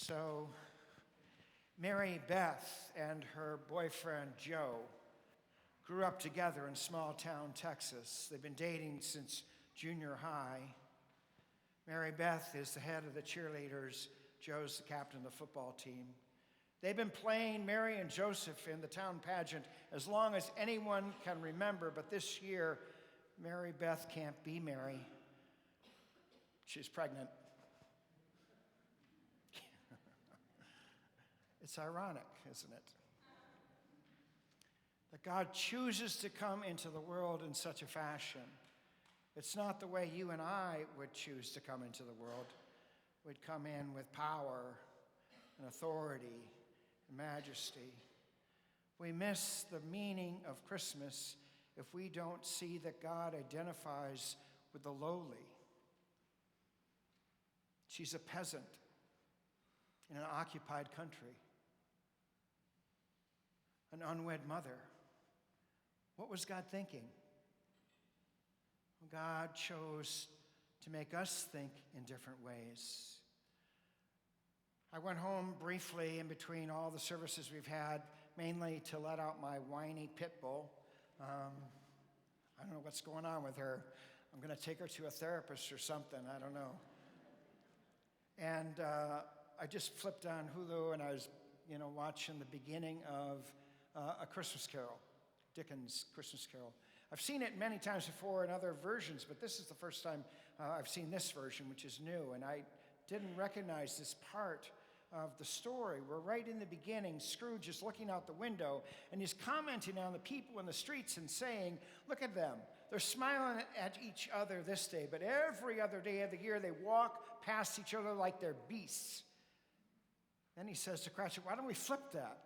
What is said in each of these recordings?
So, Mary Beth and her boyfriend Joe grew up together in small town Texas. They've been dating since junior high. Mary Beth is the head of the cheerleaders. Joe's the captain of the football team. They've been playing Mary and Joseph in the town pageant as long as anyone can remember, but this year, Mary Beth can't be Mary. She's pregnant. It's ironic, isn't it? That God chooses to come into the world in such a fashion. It's not the way you and I would choose to come into the world. We'd come in with power and authority and majesty. We miss the meaning of Christmas if we don't see that God identifies with the lowly. She's a peasant in an occupied country, an unwed mother. What was God thinking? Well, God chose to make us think in different ways. I went home briefly in between all the services we've had, mainly to let out my whiny pit bull. I don't know what's going on with her. I'm going to take her to a therapist or something. I don't know. And I just flipped on Hulu, and I was, watching the beginning of A Christmas Carol, Dickens' Christmas Carol. I've seen it many times before in other versions, but this is the first time I've seen this version, which is new, and I didn't recognize this part of the story. We're right in the beginning. Scrooge is looking out the window, and he's commenting on the people in the streets and saying, look at them. They're smiling at each other this day, but every other day of the year they walk past each other like they're beasts. Then he says to Cratchit, why don't we flip that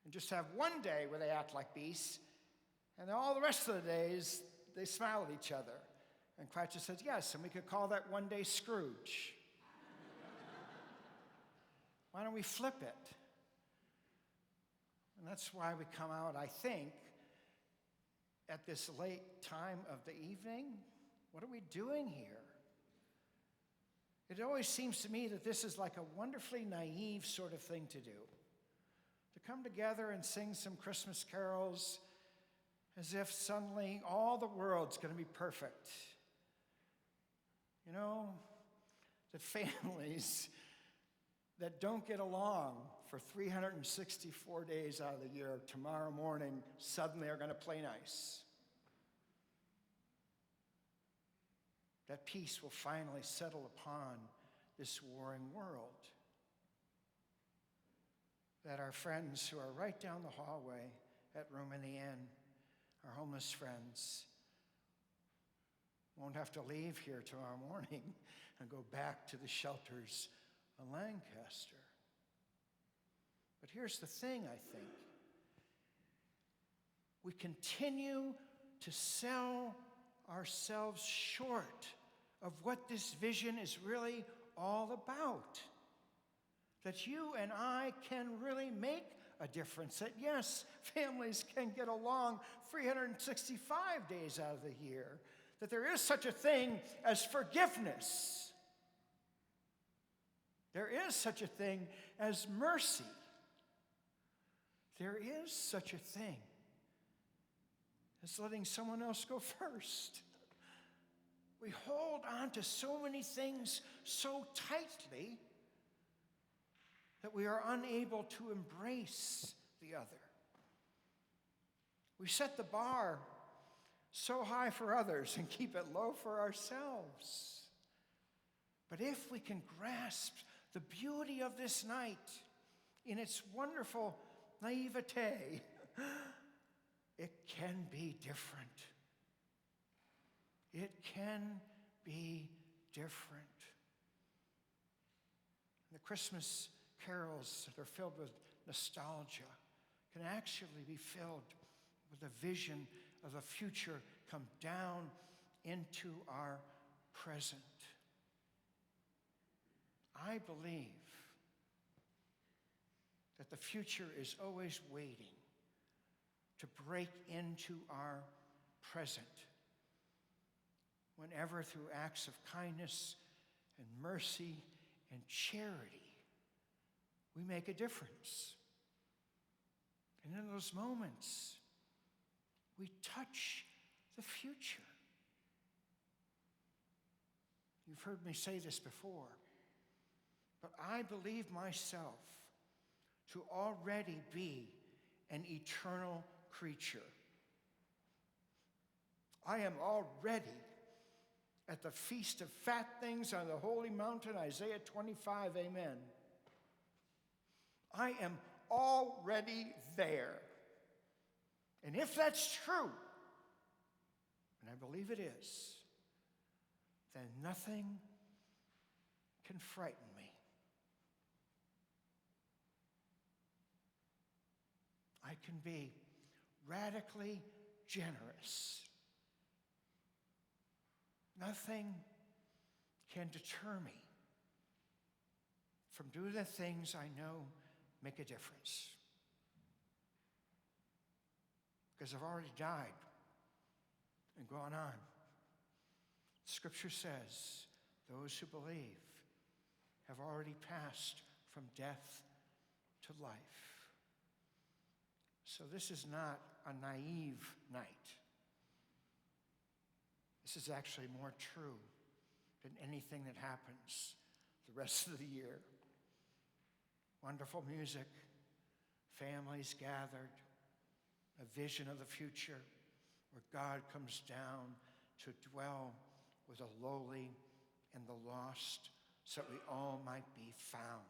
and just have one day where they act like beasts, and all the rest of the days they smile at each other? And Cratchit says, yes, and we could call that one day Scrooge. Why don't we flip it? And that's why we come out, I think, at this late time of the evening. What are we doing here? It always seems to me that this is like a wonderfully naive sort of thing to do. To come together and sing some Christmas carols as if suddenly all the world's going to be perfect. That families that don't get along for 364 days out of the year, tomorrow morning suddenly are going to play nice. That peace will finally settle upon this warring world. That our friends who are right down the hallway at Room in the Inn, our homeless friends, won't have to leave here tomorrow morning and go back to the shelters in Lancaster. But here's the thing, I think. We continue to sell ourselves short of what this vision is really all about. That you and I can really make a difference. That yes, families can get along 365 days out of the year. That there is such a thing as forgiveness. There is such a thing as mercy. There is such a thing as letting someone else go first. We hold on to so many things so tightly that we are unable to embrace the other. We set the bar so high for others and keep it low for ourselves. But if we can grasp the beauty of this night in its wonderful naivete, it can be different. It can be different. The Christmas carols that are filled with nostalgia can actually be filled with a vision of a future come down into our present. I believe that the future is always waiting to break into our present whenever through acts of kindness and mercy and charity, we make a difference. And in those moments, we touch the future. You've heard me say this before, but I believe myself to already be an eternal creature. I am already at the feast of fat things on the holy mountain, Isaiah 25, amen. I am already there. And if that's true, and I believe it is, then nothing can frighten me. I can be radically generous. Nothing can deter me from doing the things I know make a difference. Because I've already died and gone on. Scripture says those who believe have already passed from death to life. So this is not a naive night. This is actually more true than anything that happens the rest of the year. Wonderful music, families gathered, a vision of the future where God comes down to dwell with the lowly and the lost so that we all might be found.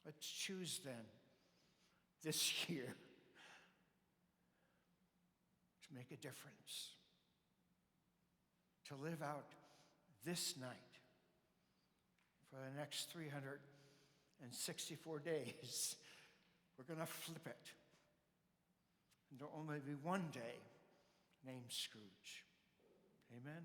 Let's choose then this year to make a difference, to live out this night for the next 364 days. We're going to flip it. And there'll only be one day named Scrooge. Amen.